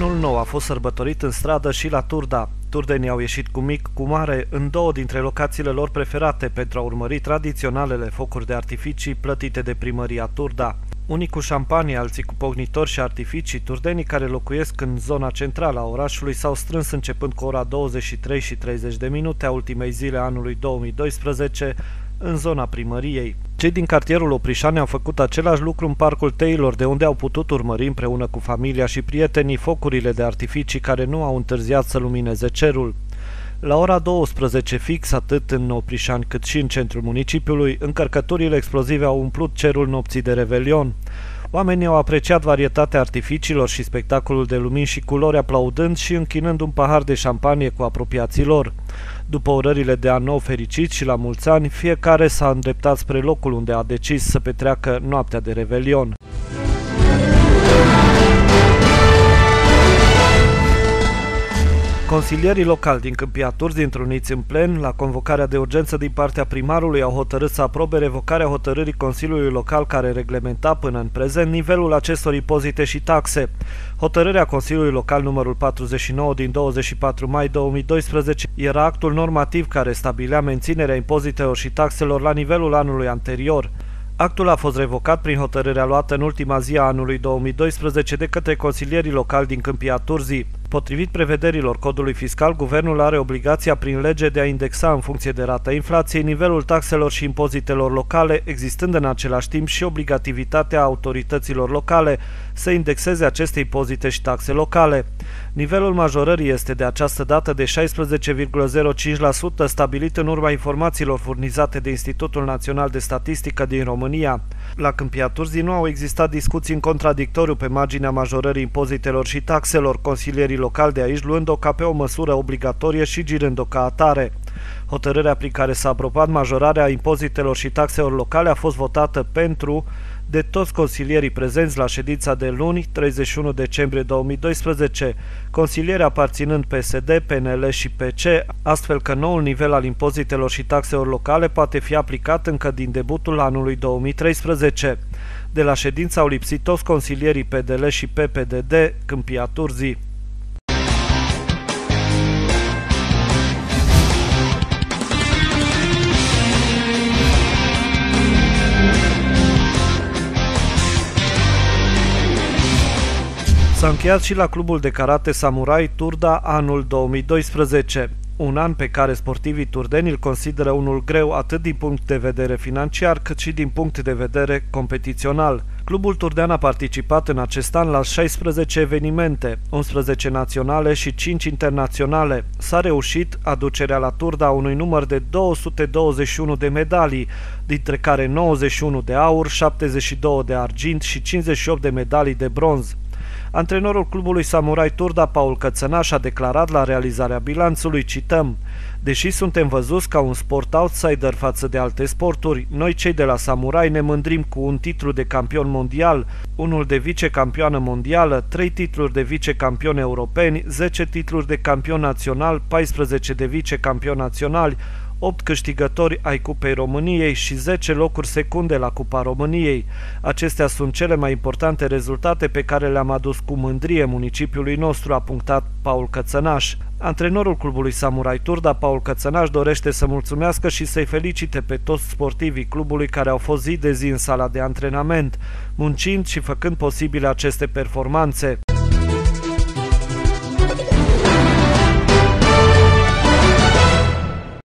Anul nou a fost sărbătorit în stradă și la Turda. Turdenii au ieșit cu mic, cu mare, în două dintre locațiile lor preferate pentru a urmări tradiționalele focuri de artificii plătite de primăria Turda. Unii cu șampanie, alții cu pocnitori și artificii, turdenii care locuiesc în zona centrală a orașului s-au strâns începând cu ora 23:30 a ultimei zile a anului 2012 în zona primăriei. Cei din cartierul Oprișani au făcut același lucru în Parcul Teilor, de unde au putut urmări împreună cu familia și prietenii focurile de artificii care nu au întârziat să lumineze cerul. La ora 12 fix, atât în Oprișani cât și în centrul municipiului, încărcăturile explozive au umplut cerul nopții de Revelion. Oamenii au apreciat varietatea artificiilor și spectacolul de lumini și culori, aplaudând și închinând un pahar de șampanie cu apropiații lor. După urările de an nou fericit și la mulți ani, fiecare s-a îndreptat spre locul unde a decis să petreacă noaptea de Revelion. Consilierii locali din Câmpia Turzii, întruniți în plen, la convocarea de urgență din partea primarului, au hotărât să aprobe revocarea hotărârii Consiliului Local care reglementa până în prezent nivelul acestor impozite și taxe. Hotărârea Consiliului Local numărul 49 din 24 mai 2012 era actul normativ care stabilea menținerea impozitelor și taxelor la nivelul anului anterior. Actul a fost revocat prin hotărârea luată în ultima zi a anului 2012 de către consilierii locali din Câmpia Turzii. Potrivit prevederilor codului fiscal, guvernul are obligația prin lege de a indexa în funcție de rata inflației nivelul taxelor și impozitelor locale, existând în același timp și obligativitatea autorităților locale să indexeze aceste impozite și taxe locale. Nivelul majorării este de această dată de 16,05%, stabilit în urma informațiilor furnizate de Institutul Național de Statistică din România. La Câmpia Turzii nu au existat discuții în contradictoriu pe marginea majorării impozitelor și taxelor, consilierii locali de aici luând-o ca pe o măsură obligatorie și girând-o ca atare. Hotărârea prin care s-a aprobat majorarea impozitelor și taxelor locale a fost votată pentru de toți consilierii prezenți la ședința de luni, 31 decembrie 2012, consilieri aparținând PSD, PNL și PC, astfel că noul nivel al impozitelor și taxelor locale poate fi aplicat încă din debutul anului 2013. De la ședință au lipsit toți consilierii PDL și PPDD, Câmpia Turzii. S-a încheiat și la clubul de karate Samurai Turda anul 2012, un an pe care sportivii turdeni îl consideră unul greu atât din punct de vedere financiar cât și din punct de vedere competițional. Clubul turdean a participat în acest an la 16 evenimente, 11 naționale și 5 internaționale. S-a reușit aducerea la Turda unui număr de 221 de medalii, dintre care 91 de aur, 72 de argint și 58 de medalii de bronz. Antrenorul clubului Samurai Turda, Paul Cățănaș, a declarat la realizarea bilanțului, cităm: "Deși suntem văzuți ca un sport outsider față de alte sporturi, noi cei de la Samurai ne mândrim cu un titlu de campion mondial, unul de vicecampioană mondială, 3 titluri de vicecampioni europeni, 10 titluri de campion național, 14 de vicecampioni naționali, 8 câștigători ai Cupei României și 10 locuri secunde la Cupa României. Acestea sunt cele mai importante rezultate pe care le-am adus cu mândrie municipiului nostru", a punctat Paul Cățănaș. Antrenorul clubului Samurai Turda, Paul Cățănaș, dorește să mulțumească și să-i felicite pe toți sportivii clubului care au fost zi de zi în sala de antrenament, muncind și făcând posibile aceste performanțe.